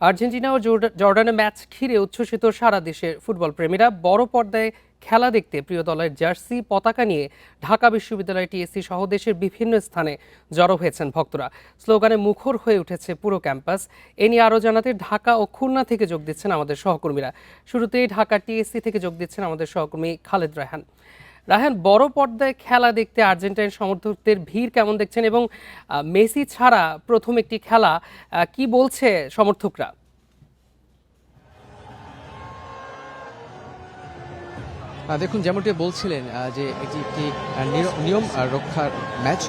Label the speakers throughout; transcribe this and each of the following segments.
Speaker 1: Argentina ও জর্ডানের match ঘিরে উচ্ছ্বসিত সারা দেশের ফুটবল প্রেমীরা বড় পর্দায় খেলা দেখতে প্রিয় দলের জার্সি পতাকা নিয়ে ঢাকা বিশ্ববিদ্যালয় টিএসসি সহ দেশের বিভিন্ন স্থানে জড়ো হয়েছেন ভক্তরা। স্লোগানে মুখর হয়ে উঠেছে পুরো ক্যাম্পাস। এ নিয়ে আরও জানাতে ঢাকা ও খুলনা থেকে যোগ দিচ্ছেন আমাদের সহকর্মীরা। শুরুতেই ঢাকা টিএসসি থেকে যোগ দিচ্ছেন আমাদের সহকর্মী খালেদ রায়হান। রায়হান, বড় পর্দায় খেলা দেখতে আর্জেন্টাইন সমর্থকদের ভিড় কেমন দেখছেন এবং মেসি ছাড়া প্রথম একটি খেলা, কি বলছে সমর্থকরা?
Speaker 2: দেখুন, যেমনটি বলছিলেন যে এটি একটি নিয়ম রক্ষার ম্যাচ,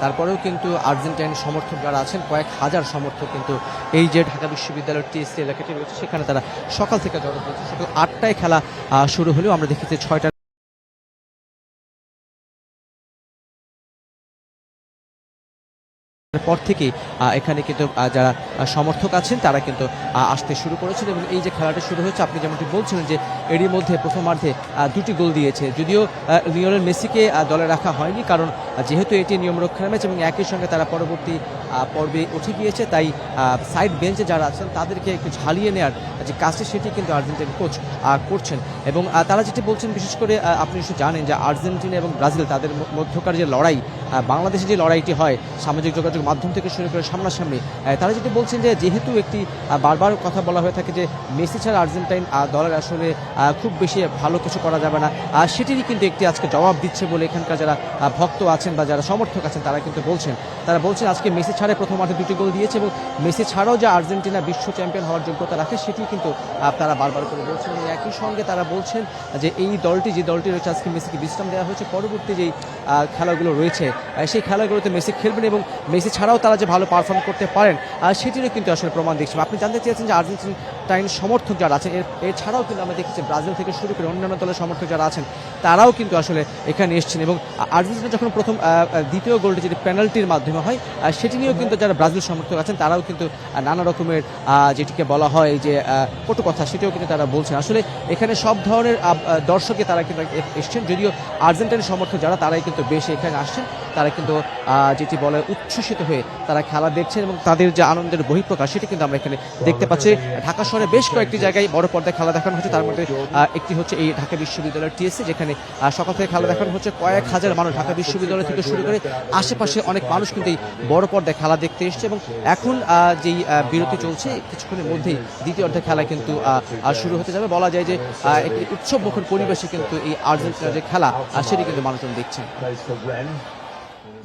Speaker 2: তারপরেও কিন্তু আর্জেন্টাইন সমর্থক যারা আছেন কয়েক হাজার সমর্থক কিন্তু এই যে ঢাকা বিশ্ববিদ্যালয়ের টিএসসি এলাকাটি রয়েছে সেখানে তারা সকাল থেকে জড়ো হয়েছে। সকাল ৮টায় খেলা শুরু হলেও আমরা দেখেছি ৬টা পর থেকেই এখানে কিন্তু যারা সমর্থক আছেন তারা কিন্তু আসতে শুরু করেছেন এবং এই যে খেলাটা শুরু হয়েছে, আপনি যেমনটি বলছিলেন যে এরই মধ্যে প্রথমার্ধে 2টি গোল দিয়েছে। যদিও লিওনেল মেসিকে দলে রাখা হয়নি, কারণ যেহেতু এটি নিয়ম রক্ষার ম্যাচ এবং একই সঙ্গে তারা পরবর্তী পর্বে উঠে গিয়েছে, তাই সাইড বেঞ্চে যারা আছেন তাদেরকে একটু ঝালিয়ে নেওয়ার যে কাজটি সেটি কিন্তু আর্জেন্টিনা কোচ করছেন। এবং তারা যেটি বলছেন, বিশেষ করে আপনি নিশ্চয়ই জানেন যে আর্জেন্টিনা এবং ব্রাজিল তাদের মধ্যকার যে লড়াই, বাংলাদেশে যে লড়াইটি হয় সামাজিক যোগাযোগ মাধ্যম থেকে শুরু করে সামনাসামনি, তারা যেটি বলছেন যে যেহেতু একটি বারবার কথা বলা হয়ে থাকে যে মেসি ছাড়া আর্জেন্টাইন দলের আসলে খুব বেশি ভালো কিছু করা যাবে না, সেটিরই কিন্তু একটি আজকে জবাব দিচ্ছে বলে এখানকার যারা ভক্ত আছেন বা যারা সমর্থক আছেন তারা কিন্তু বলছেন। তারা বলছেন আজকে মেসি ছাড়াই প্রথমার্ধে 2টি গোল দিয়েছে এবং মেসি ছাড়াও যে আর্জেন্টিনা বিশ্ব চ্যাম্পিয়ন হওয়ার যোগ্যতা রাখে সেটি কিন্তু তারা বারবার করে বলছেন। এবং একই সঙ্গে তারা বলছেন যে এই দলটি যে দলটি রয়েছে, আজকে মেসিকে বিশ্রাম দেওয়া হয়েছে, পরবর্তী যেই খেলাগুলো রয়েছে সেই খেলাগুলোতে মেসি খেলবেন এবং মেসি ছাড়াও তারা যে ভালো পারফর্ম করতে পারেন সেটিরও কিন্তু আসলে প্রমাণ দেখছেন। আপনি জানতে চেয়েছেন যে আর্জেন্টিনাইন সমর্থক যারা আছেন, এছাড়াও কিন্তু আমরা দেখেছি ব্রাজিল থেকে শুরু করে অন্যান্য দলের সমর্থক যারা আছেন তারাও কিন্তু আসলে এখানে এসেছেন। এবং আর্জেন্টিনা যখন প্রথম দ্বিতীয় গোলটি যেটি পেনাল্টির মাধ্যমে হয় সেটি নিয়েও কিন্তু যারা ব্রাজিল সমর্থক আছেন তারাও কিন্তু নানা রকমের যেটিকে বলা হয় যে কটু কথা, সেটিও কিন্তু তারা বলছেন। আসলে এখানে সব ধরনের দর্শকে তারা কিন্তু এসছেন, যদিও আর্জেন্টাইন সমর্থক যারা তারাই কিন্তু বেশি এখানে আসছেন। তারা কিন্তু যেটি বলে উচ্ছ্বসিত হয়ে তারা খেলা দেখছেন এবং তাদের যে আনন্দের বহিঃপ্রকাশ সেটি কিন্তু আমরা এখানে দেখতে পাচ্ছি। ঢাকা শহরে বেশ কয়েকটি জায়গায় বড় পর্দায় খেলা দেখানো হচ্ছে, তার মধ্যে একটি হচ্ছে এই ঢাকা বিশ্ববিদ্যালয়ের টিএসসি, যেখানে সকাল থেকে খেলা দেখানো হচ্ছে। কয়েক হাজার মানুষ ঢাকা বিশ্ববিদ্যালয় থেকে শুরু করে আশেপাশে অনেক মানুষ কিন্তু এই বড় পর্দায় খেলা দেখতে এসছে। এবং এখন যেই বিরতি চলছে, কিছুক্ষণের মধ্যেই দ্বিতীয় অর্ধে খেলা কিন্তু শুরু হতে যাবে। বলা যায় যে একটি উৎসবমুখর পরিবেশে কিন্তু এই আর্জেন্টিনার যে খেলা সেটি কিন্তু মানুষজন দেখছেন।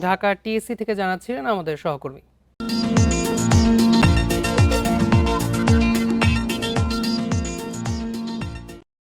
Speaker 1: ঢাকা টিএসসি থেকে জানাচ্ছিলেন আমাদের সহকর্মী।